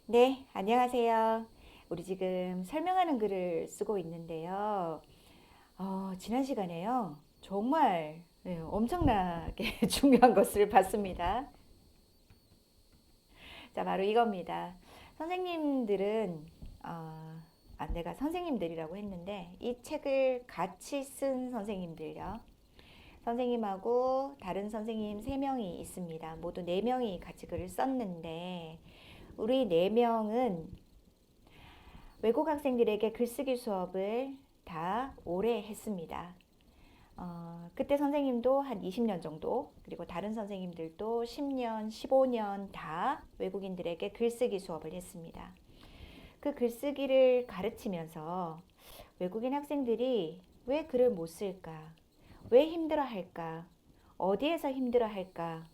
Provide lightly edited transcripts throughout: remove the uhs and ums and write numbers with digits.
네, 안녕하세요. 우리 지금 설명하는 글을 쓰고 있는데요. 지난 시간에요. 정말 엄청나게 중요한 것을 봤습니다. 자, 바로 이겁니다. 선생님들은, 내가 선생님들이라고 했는데, 이 책을 같이 쓴 선생님들요. 선생님하고 다른 선생님 3명이 있습니다. 모두 4명이 같이 글을 썼는데, 우리 4명은 외국 학생들에게 글쓰기 수업을 다 오래 했습니다. 그때 선생님도 한 20년 정도, 그리고 다른 선생님들도 10년, 15년 다 외국인들에게 글쓰기 수업을 했습니다. 그 글쓰기를 가르치면서 외국인 학생들이 왜 글을 못 쓸까? 왜 힘들어 할까? 어디에서 힘들어 할까?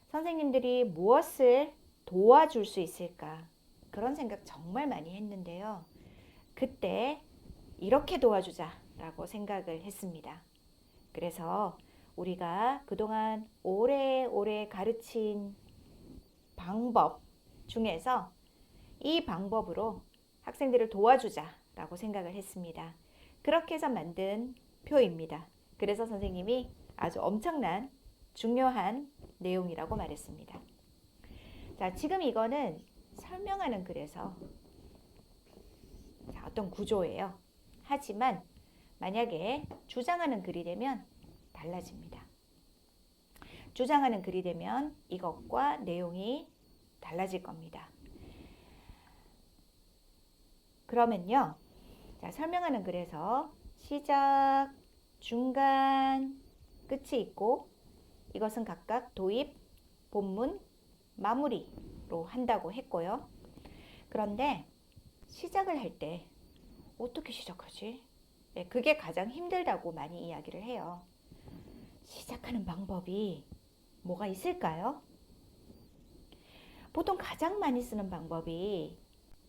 선생님들이 무엇을 도와줄 수 있을까? 그런 생각 정말 많이 했는데요. 그때 이렇게 도와주자라고 생각을 했습니다. 그래서 우리가 그동안 오래오래 가르친 방법 중에서 이 방법으로 학생들을 도와주자라고 생각을 했습니다. 그렇게 해서 만든 표입니다. 그래서 선생님이 아주 엄청난 중요한 내용이라고 말했습니다. 자, 지금 이거는 설명하는 글에서 어떤 구조예요. 하지만 만약에 주장하는 글이 되면 달라집니다. 주장하는 글이 되면 이것과 내용이 달라질 겁니다. 그러면요. 자, 설명하는 글에서 시작, 중간, 끝이 있고 이것은 각각 도입, 본문, 마무리로 한다고 했고요. 그런데 시작을 할 때 어떻게 시작하지? 네, 그게 가장 힘들다고 많이 이야기를 해요. 시작하는 방법이 뭐가 있을까요? 보통 가장 많이 쓰는 방법이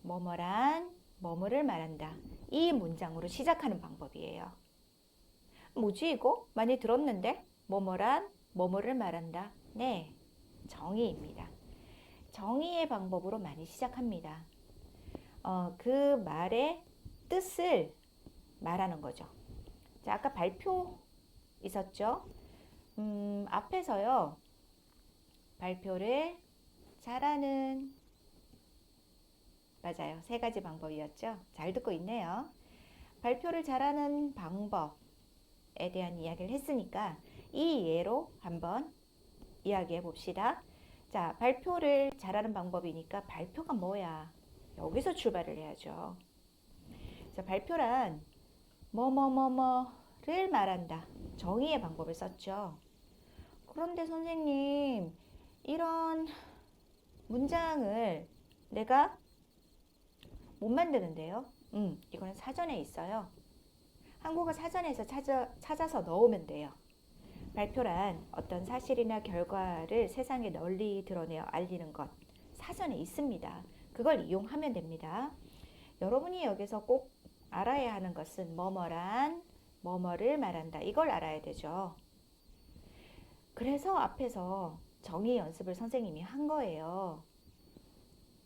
뭐뭐란 뭐뭐를 말한다. 이 문장으로 시작하는 방법이에요. 뭐지 이거? 많이 들었는데? 뭐뭐란 뭐뭐를 말한다. 네, 정의입니다. 정의의 방법으로 많이 시작합니다. 그 말의 뜻을 말하는 거죠. 자, 아까 발표 있었죠? 앞에서요. 발표를 잘하는 맞아요. 3가지 방법이었죠. 잘 듣고 있네요. 발표를 잘하는 방법에 대한 이야기를 했으니까 이 예로 한번 이야기해 봅시다. 자, 발표를 잘하는 방법이니까 발표가 뭐야? 여기서 출발을 해야죠. 자, 발표란 뭐뭐뭐뭐를 말한다. 정의의 방법을 썼죠. 그런데 선생님, 이런 문장을 내가 못 만드는데요. 이거는 사전에 있어요. 한국어 사전에서 찾아서 넣으면 돼요. 발표란 어떤 사실이나 결과를 세상에 널리 드러내어 알리는 것. 사전에 있습니다. 그걸 이용하면 됩니다. 여러분이 여기서 꼭 알아야 하는 것은 뭐뭐란 뭐뭐를 말한다. 이걸 알아야 되죠. 그래서 앞에서 정의 연습을 선생님이 한 거예요.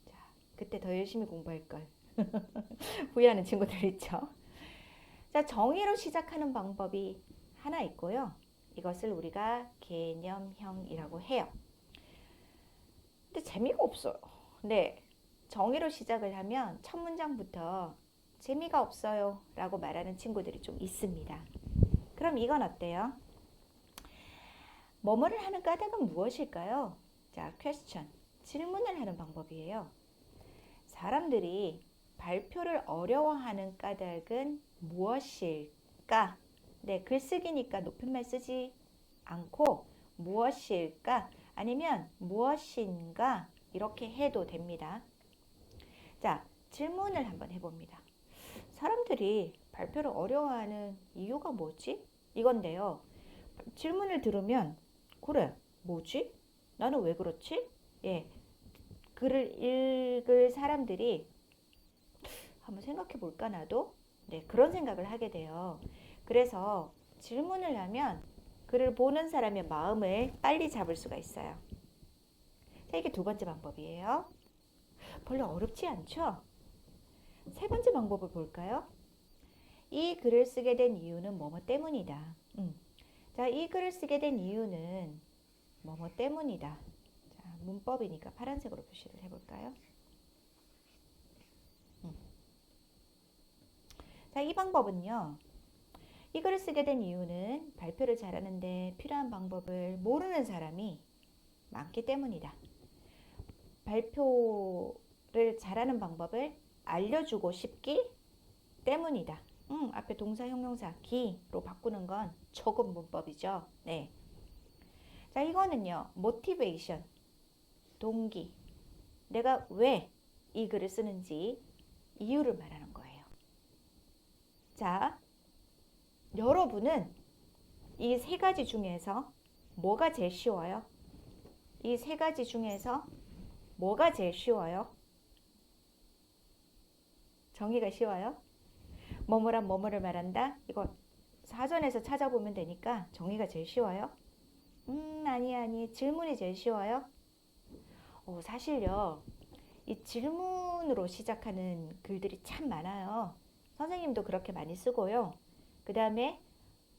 자, 그때 더 열심히 공부할 걸. 후회하는 친구들 있죠. 자, 정의로 시작하는 방법이 하나 있고요. 이것을 우리가 개념형이라고 해요. 근데 재미가 없어요. 네, 정의로 시작을 하면 첫 문장부터 재미가 없어요 라고 말하는 친구들이 좀 있습니다. 그럼 이건 어때요? 뭐뭐를 하는 까닭은 무엇일까요? 자, 퀘스천, 질문을 하는 방법이에요. 사람들이 발표를 어려워하는 까닭은 무엇일까? 네, 글쓰기니까 높임말 쓰지 않고 무엇일까? 아니면 무엇인가? 이렇게 해도 됩니다. 자, 질문을 한번 해봅니다. 사람들이 발표를 어려워하는 이유가 뭐지? 이건데요. 질문을 들으면 그래, 뭐지? 나는 왜 그렇지? 예, 글을 읽을 사람들이 한번 생각해 볼까 나도? 네, 그런 생각을 하게 돼요. 그래서 질문을 하면 글을 보는 사람의 마음을 빨리 잡을 수가 있어요. 자, 이게 2번째 방법이에요. 별로 어렵지 않죠? 세 번째 방법을 볼까요? 이 글을 쓰게 된 이유는 뭐뭐 때문이다. 자, 이 글을 쓰게 된 이유는 뭐뭐 때문이다. 자, 문법이니까 파란색으로 표시를 해볼까요? 자, 이 방법은요. 이 글을 쓰게 된 이유는 발표를 잘하는데 필요한 방법을 모르는 사람이 많기 때문이다. 발표를 잘하는 방법을 알려주고 싶기 때문이다. 앞에 동사, 형용사, 기로 바꾸는 건 조금 문법이죠. 네. 자, 이거는요. motivation, 동기. 내가 왜 이 글을 쓰는지 이유를 말하는 거예요. 자, 여러분은 이 세 가지 중에서 뭐가 제일 쉬워요? 이 세 가지 중에서 뭐가 제일 쉬워요? 정의가 쉬워요? 뭐뭐란 뭐뭐를 말한다? 이거 사전에서 찾아보면 되니까 정의가 제일 쉬워요? 아니. 질문이 제일 쉬워요? 사실요. 이 질문으로 시작하는 글들이 참 많아요. 선생님도 그렇게 많이 쓰고요. 그 다음에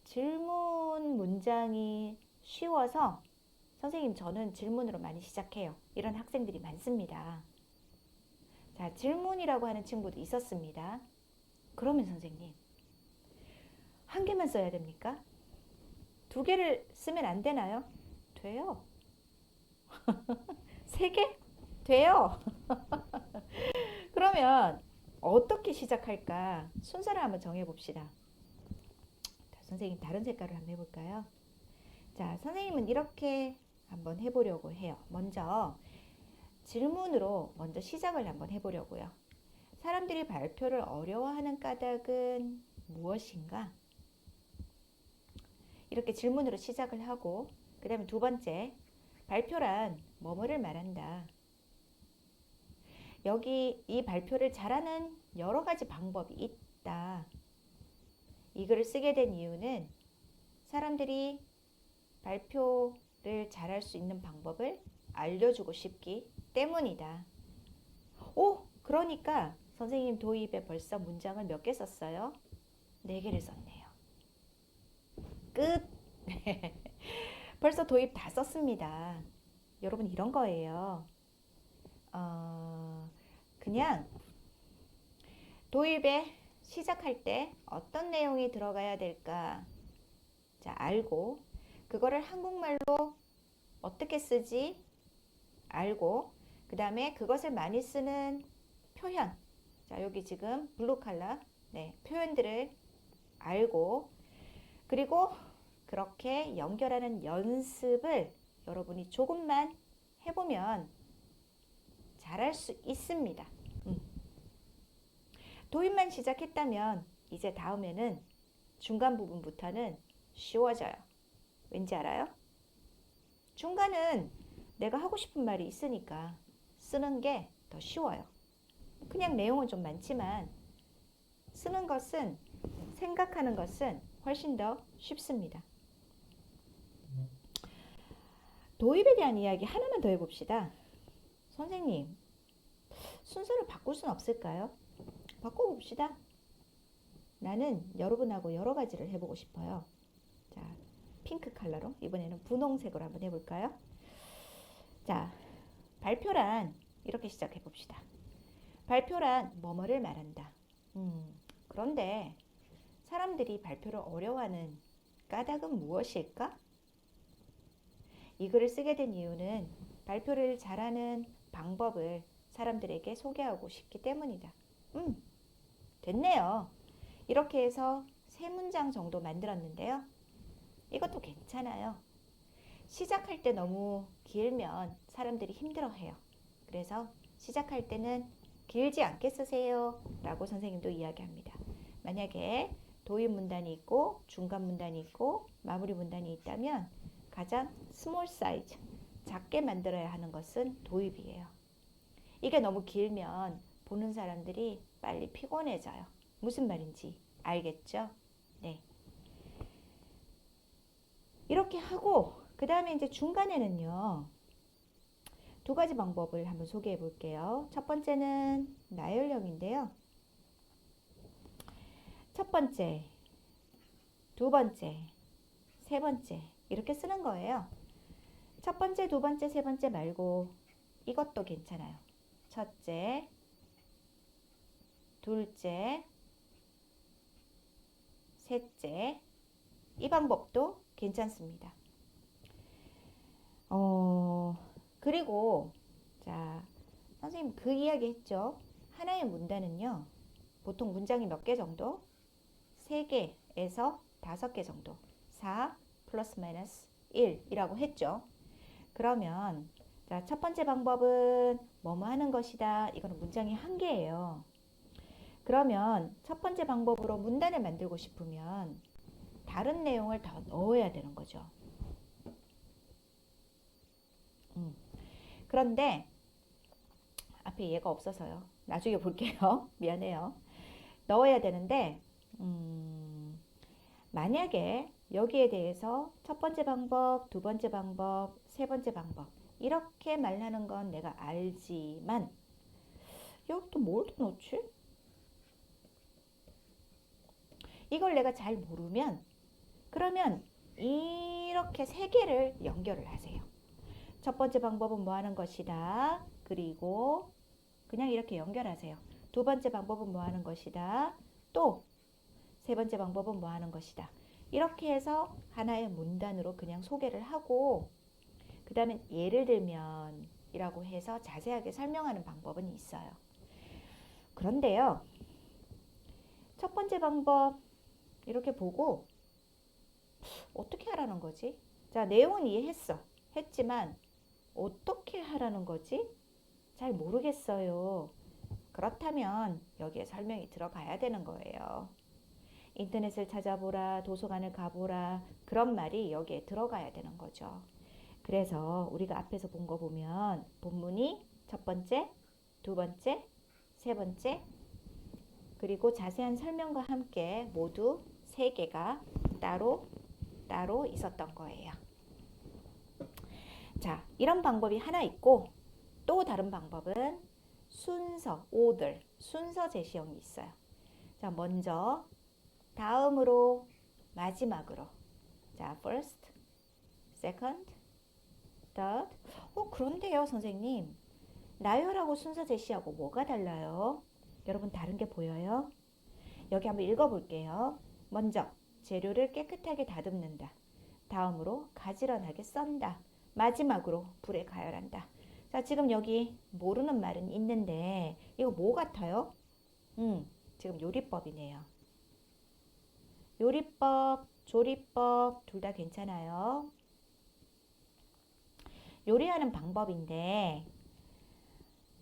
질문 문장이 쉬워서 선생님 저는 질문으로 많이 시작해요. 이런 학생들이 많습니다. 자, 질문이라고 하는 친구도 있었습니다. 그러면 선생님 한 개만 써야 됩니까? 두 개를 쓰면 안 되나요? 돼요. 세 개? 돼요. 그러면 어떻게 시작할까? 순서를 한번 정해봅시다. 선생님 다른 색깔을 한번 해볼까요? 자, 선생님은 이렇게 한번 해보려고 해요. 먼저 질문으로 먼저 시작을 한번 해보려고요. 사람들이 발표를 어려워하는 까닭은 무엇인가? 이렇게 질문으로 시작을 하고 그 다음에 두 번째, 발표란 뭐뭐를 말한다. 여기 이 발표를 잘하는 여러 가지 방법이 있다. 이 글을 쓰게 된 이유는 사람들이 발표를 잘할 수 있는 방법을 알려주고 싶기 때문이다. 그러니까 선생님 도입에 벌써 문장을 몇 개 썼어요? 4개를 썼네요. 끝! 벌써 도입 다 썼습니다. 여러분 이런 거예요. 그냥 도입에 시작할 때 어떤 내용이 들어가야 될까? 자, 알고 그거를 한국말로 어떻게 쓰지? 알고 그 다음에 그것을 많이 쓰는 표현. 자, 여기 지금 블루 컬러 표현들을 알고 그리고 그렇게 연결하는 연습을 여러분이 조금만 해보면 잘할 수 있습니다. 도입만 시작했다면 이제 다음에는 중간 부분부터는 쉬워져요. 왠지 알아요? 중간은 내가 하고 싶은 말이 있으니까 쓰는 게 더 쉬워요. 그냥 내용은 좀 많지만 쓰는 것은 생각하는 것은 훨씬 더 쉽습니다. 도입에 대한 이야기 하나만 더 해봅시다. 선생님, 순서를 바꿀 수는 없을까요? 바꿔봅시다. 나는 여러분하고 여러 가지를 해보고 싶어요. 자, 핑크 컬러로 이번에는 분홍색으로 한번 해볼까요? 자, 발표란 이렇게 시작해봅시다. 발표란 뭐뭐를 말한다. 그런데 사람들이 발표를 어려워하는 까닭은 무엇일까? 이 글을 쓰게 된 이유는 발표를 잘하는 방법을 사람들에게 소개하고 싶기 때문이다. 됐네요. 이렇게 해서 3문장 정도 만들었는데요. 이것도 괜찮아요. 시작할 때 너무 길면 사람들이 힘들어해요. 그래서 시작할 때는 길지 않게 쓰세요 라고 선생님도 이야기합니다. 만약에 도입 문단이 있고 중간 문단이 있고 마무리 문단이 있다면 가장 스몰 사이즈, 작게 만들어야 하는 것은 도입이에요. 이게 너무 길면 보는 사람들이 빨리 피곤해져요. 무슨 말인지 알겠죠? 네. 이렇게 하고 그 다음에 이제 중간에는요. 두 가지 방법을 한번 소개해 볼게요. 첫 번째는 나열형인데요. 첫 번째, 두 번째, 세 번째 이렇게 쓰는 거예요. 첫 번째, 두 번째, 세 번째 말고 이것도 괜찮아요. 첫째, 둘째, 셋째 이 방법도 괜찮습니다. 그리고 자, 선생님 그 이야기 했죠. 하나의 문단은요. 보통 문장이 몇 개 정도? 3개에서 5개 정도. 4 플러스 마이너스 1이라고 했죠. 그러면 자, 첫 번째 방법은 뭐뭐 하는 것이다. 이거는 문장이 1개예요. 그러면 첫 번째 방법으로 문단을 만들고 싶으면 다른 내용을 더 넣어야 되는 거죠. 그런데 앞에 얘가 없어서요. 나중에 볼게요. 미안해요. 넣어야 되는데 만약에 여기에 대해서 첫 번째 방법, 두 번째 방법, 세 번째 방법 이렇게 말하는 건 내가 알지만 여기 또 뭘 더 넣지? 이걸 내가 잘 모르면 그러면 이렇게 3개를 연결을 하세요. 첫 번째 방법은 뭐 하는 것이다. 그리고 그냥 이렇게 연결하세요. 두 번째 방법은 뭐 하는 것이다. 또 세 번째 방법은 뭐 하는 것이다. 이렇게 해서 하나의 문단으로 그냥 소개를 하고 그 다음에 예를 들면 이라고 해서 자세하게 설명하는 방법은 있어요. 그런데요. 첫 번째 방법 이렇게 보고 어떻게 하라는 거지? 자, 내용은 이해했어. 했지만 어떻게 하라는 거지? 잘 모르겠어요. 그렇다면 여기에 설명이 들어가야 되는 거예요. 인터넷을 찾아보라, 도서관을 가보라 그런 말이 여기에 들어가야 되는 거죠. 그래서 우리가 앞에서 본 거 보면 본문이 첫 번째, 두 번째, 세 번째 그리고 자세한 설명과 함께 모두 3개가 따로 있었던 거예요. 자, 이런 방법이 하나 있고 또 다른 방법은 순서, order, 순서 제시형이 있어요. 자, 먼저 다음으로 마지막으로 자, first, second, third 그런데요 선생님 나열하고 순서 제시하고 뭐가 달라요? 여러분 다른 게 보여요? 여기 한번 읽어볼게요. 먼저 재료를 깨끗하게 다듬는다. 다음으로 가지런하게 썬다. 마지막으로 불에 가열한다. 자, 지금 여기 모르는 말은 있는데 이거 뭐 같아요? 지금 요리법이네요. 요리법, 조리법 둘 다 괜찮아요. 요리하는 방법인데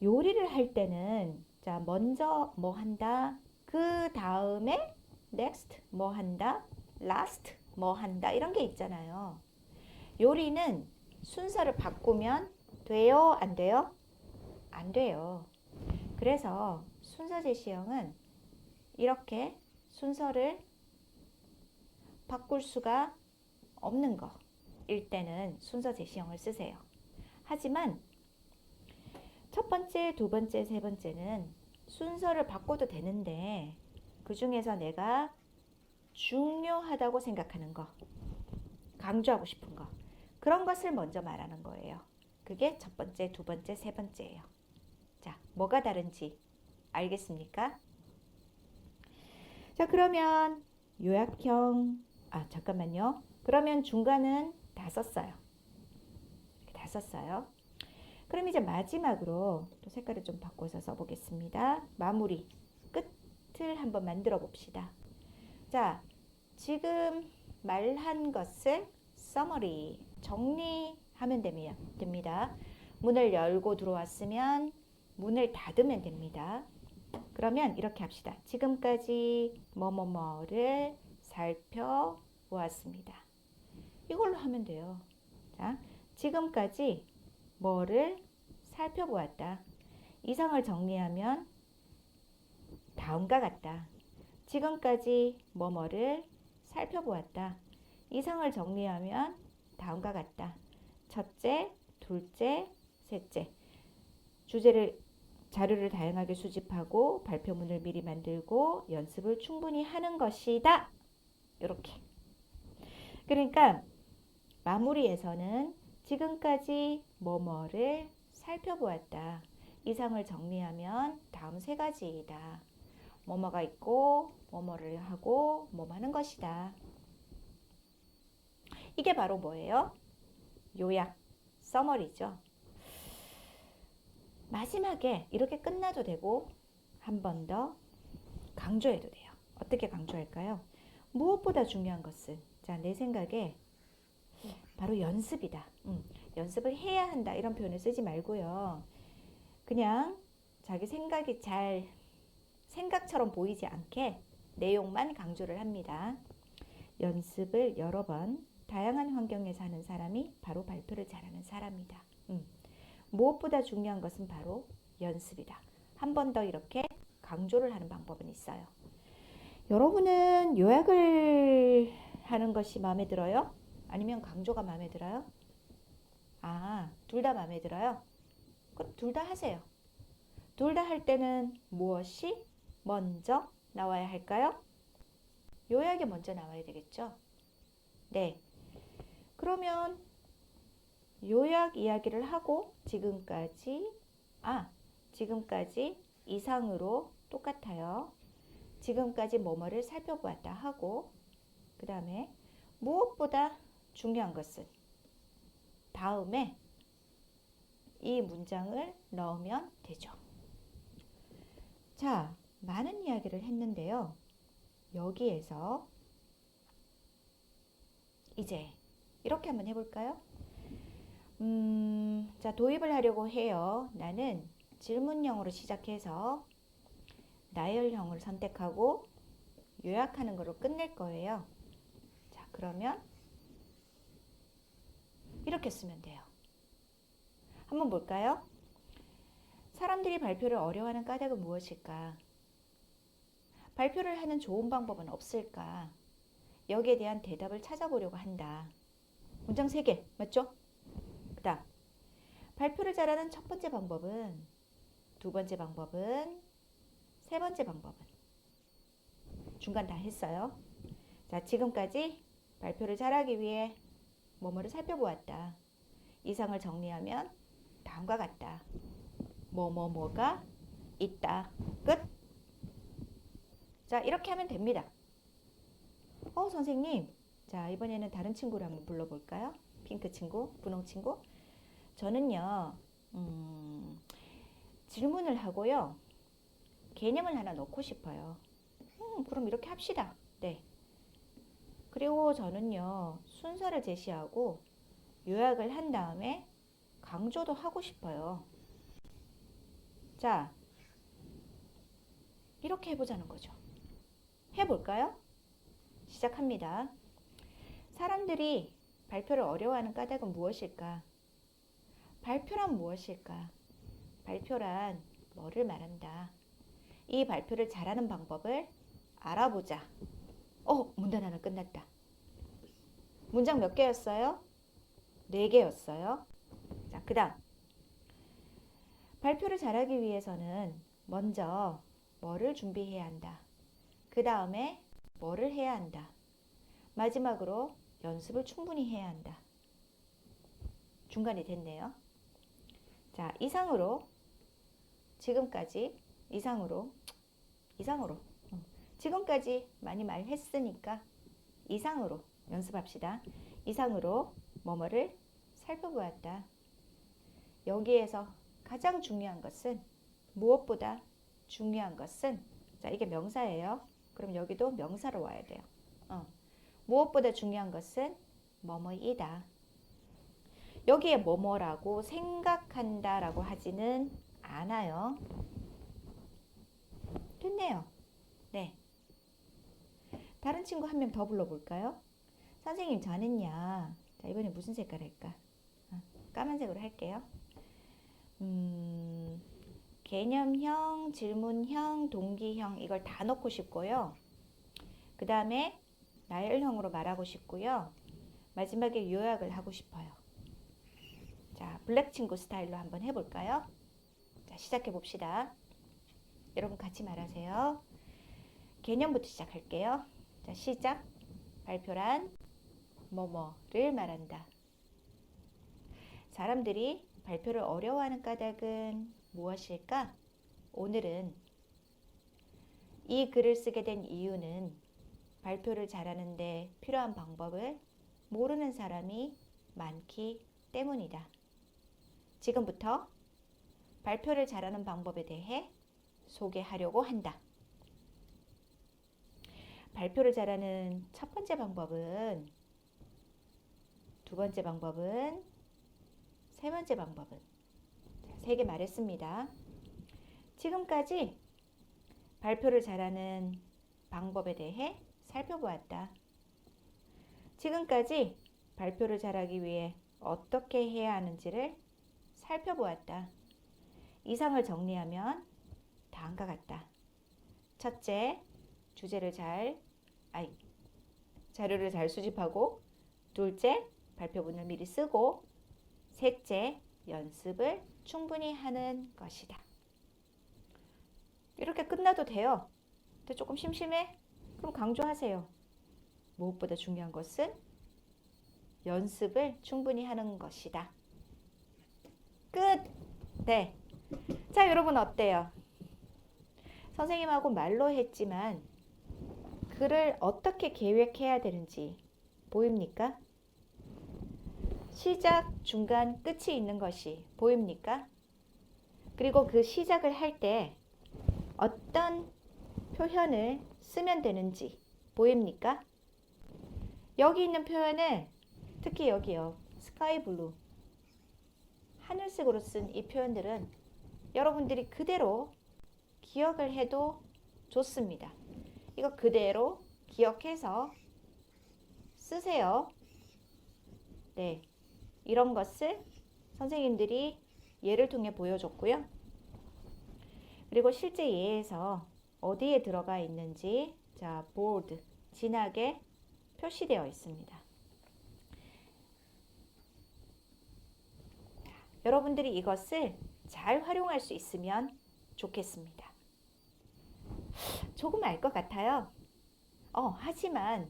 요리를 할 때는 자, 먼저 뭐 한다. 그 다음에 next 뭐 한다. last 뭐 한다. 이런 게 있잖아요. 요리는 순서를 바꾸면 돼요? 안 돼요? 안 돼요. 그래서 순서 제시형은 이렇게 순서를 바꿀 수가 없는 거일 때는 순서 제시형을 쓰세요. 하지만 첫 번째, 두 번째, 세 번째는 순서를 바꿔도 되는데 그 중에서 내가 중요하다고 생각하는 거, 강조하고 싶은 거 그런 것을 먼저 말하는 거예요. 그게 첫 번째, 두 번째, 세 번째예요. 자, 뭐가 다른지 알겠습니까? 자, 그러면 요약형 잠깐만요. 그러면 중간은 다 썼어요. 다 썼어요. 그럼 이제 마지막으로 또 색깔을 좀 바꿔서 써보겠습니다. 마무리, 끝을 한번 만들어 봅시다. 자, 지금 말한 것을 summary, 정리하면 됩니다. 문을 열고 들어왔으면 문을 닫으면 됩니다. 그러면 이렇게 합시다. 지금까지 뭐뭐뭐를 살펴보았습니다. 이걸로 하면 돼요. 자, 지금까지 뭐를 살펴보았다. 이상을 정리하면 다음과 같다. 지금까지 뭐뭐를 살펴보았다. 이상을 정리하면 다음과 같다. 첫째, 둘째, 셋째, 주제를 자료를 다양하게 수집하고 발표문을 미리 만들고 연습을 충분히 하는 것이다. 이렇게. 그러니까 마무리에서는 지금까지 뭐뭐를 살펴보았다. 이상을 정리하면 다음 세 가지이다. 뭐뭐가 있고 뭐뭐를 하고 뭐뭐 하는 것이다. 이게 바로 뭐예요? 요약, 서머리죠. 마지막에 이렇게 끝나도 되고 한 번 더 강조해도 돼요. 어떻게 강조할까요? 무엇보다 중요한 것은 자, 내 생각에 바로 연습이다. 연습을 해야 한다. 이런 표현을 쓰지 말고요. 그냥 자기 생각이 잘 생각처럼 보이지 않게 내용만 강조를 합니다. 연습을 여러 번 다양한 환경에서 하는 사람이 바로 발표를 잘하는 사람이다. 무엇보다 중요한 것은 바로 연습이다. 한 번 더 이렇게 강조를 하는 방법은 있어요. 여러분은 요약을 하는 것이 마음에 들어요? 아니면 강조가 마음에 들어요? 둘 다 마음에 들어요? 그럼 둘 다 하세요. 둘 다 할 때는 무엇이 먼저 나와야 할까요? 요약이 먼저 나와야 되겠죠? 네. 그러면 요약 이야기를 하고 지금까지 이상으로 똑같아요. 지금까지 뭐뭐를 살펴보았다 하고 그 다음에 무엇보다 중요한 것은 다음에 이 문장을 넣으면 되죠. 자, 많은 이야기를 했는데요. 여기에서 이제 이렇게 한번 해볼까요? 자, 도입을 하려고 해요. 나는 질문형으로 시작해서 나열형을 선택하고 요약하는 거로 끝낼 거예요. 자, 그러면 이렇게 쓰면 돼요. 한번 볼까요? 사람들이 발표를 어려워하는 까닭은 무엇일까? 발표를 하는 좋은 방법은 없을까? 여기에 대한 대답을 찾아보려고 한다. 문장 3개, 맞죠? 그 다음, 발표를 잘하는 첫 번째 방법은, 두 번째 방법은, 세 번째 방법은. 중간 다 했어요. 자, 지금까지 발표를 잘하기 위해 뭐뭐를 살펴보았다. 이상을 정리하면 다음과 같다. 뭐가 있다. 끝. 자, 이렇게 하면 됩니다. 선생님. 자, 이번에는 다른 친구를 한번 불러볼까요? 핑크 친구, 분홍 친구. 저는요, 질문을 하고요. 개념을 하나 넣고 싶어요. 그럼 이렇게 합시다. 네. 그리고 저는요, 순서를 제시하고 요약을 한 다음에 강조도 하고 싶어요. 자, 이렇게 해보자는 거죠. 해볼까요? 시작합니다. 사람들이 발표를 어려워하는 까닭은 무엇일까? 발표란 무엇일까? 발표란 뭐를 말한다. 이 발표를 잘하는 방법을 알아보자. 문단 하나 끝났다. 문장 몇 개였어요? 4개였어요. 자, 그 다음. 발표를 잘하기 위해서는 먼저 뭐를 준비해야 한다. 그 다음에 뭐를 해야 한다. 마지막으로 연습을 충분히 해야 한다. 중간이 됐네요. 자, 이상으로 지금까지 많이 말했으니까 이상으로 연습합시다. 이상으로 뭐뭐를 살펴보았다. 여기에서 가장 중요한 것은 무엇보다 중요한 것은 자, 이게 명사예요. 그럼 여기도 명사로 와야 돼요. 무엇보다 중요한 것은 뭐뭐이다. 여기에 뭐뭐라고 생각한다라고 하지는 않아요. 됐네요. 네. 다른 친구 한 명 더 불러볼까요? 선생님, 저는요. 자, 이번에 무슨 색깔 할까? 까만색으로 할게요. 개념형, 질문형, 동기형 이걸 다 넣고 싶고요. 그 다음에 나열형으로 말하고 싶고요. 마지막에 요약을 하고 싶어요. 자, 블랙 친구 스타일로 한번 해볼까요? 자, 시작해 봅시다. 여러분 같이 말하세요. 개념부터 시작할게요. 자, 시작. 발표란 뭐뭐를 말한다. 사람들이 발표를 어려워하는 까닭은 무엇일까? 오늘은 이 글을 쓰게 된 이유는 발표를 잘하는데 필요한 방법을 모르는 사람이 많기 때문이다. 지금부터 발표를 잘하는 방법에 대해 소개하려고 한다. 발표를 잘하는 첫 번째 방법은, 두 번째 방법은, 세 번째 방법은, 세 개 말했습니다. 지금까지 발표를 잘하는 방법에 대해 살펴보았다. 지금까지 발표를 잘하기 위해 어떻게 해야 하는지를 살펴보았다. 이상을 정리하면 다음과 같다. 첫째, 자료를 잘 수집하고, 둘째, 발표문을 미리 쓰고, 셋째, 연습을 충분히 하는 것이다. 이렇게 끝나도 돼요. 근데 조금 심심해? 그럼 강조하세요. 무엇보다 중요한 것은 연습을 충분히 하는 것이다. 끝! 네. 자, 여러분 어때요? 선생님하고 말로 했지만 글을 어떻게 계획해야 되는지 보입니까? 시작, 중간, 끝이 있는 것이 보입니까? 그리고 그 시작을 할 때 어떤 표현을 쓰면 되는지 보입니까? 여기 있는 표현을, 특히 여기요, 스카이 블루, 하늘색으로 쓴 이 표현들은 여러분들이 그대로 기억을 해도 좋습니다. 이거 그대로 기억해서 쓰세요. 네, 이런 것을 선생님들이 예를 통해 보여줬고요. 그리고 실제 예에서 어디에 들어가 있는지, 자, 보드, 진하게 표시되어 있습니다. 여러분들이 이것을 잘 활용할 수 있으면 좋겠습니다. 조금 알 것 같아요. 하지만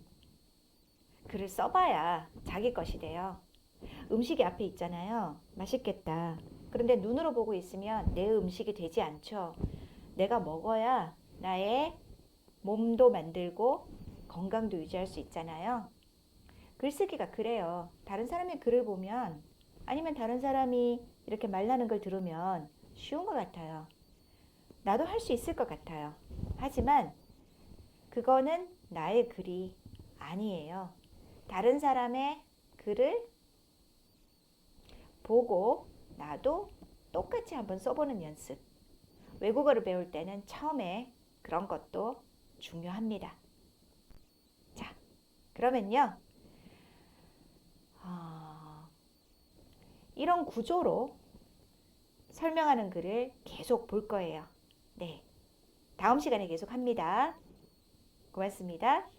글을 써봐야 자기 것이 돼요. 음식이 앞에 있잖아요. 맛있겠다. 그런데 눈으로 보고 있으면 내 음식이 되지 않죠. 내가 먹어야 나의 몸도 만들고 건강도 유지할 수 있잖아요. 글쓰기가 그래요. 다른 사람의 글을 보면, 아니면 다른 사람이 이렇게 말하는 걸 들으면 쉬운 것 같아요. 나도 할 수 있을 것 같아요. 하지만 그거는 나의 글이 아니에요. 다른 사람의 글을 보고 나도 똑같이 한번 써보는 연습. 외국어를 배울 때는 처음에 그런 것도 중요합니다. 자, 그러면요. 이런 구조로 설명하는 글을 계속 볼 거예요. 네. 다음 시간에 계속 합니다. 고맙습니다.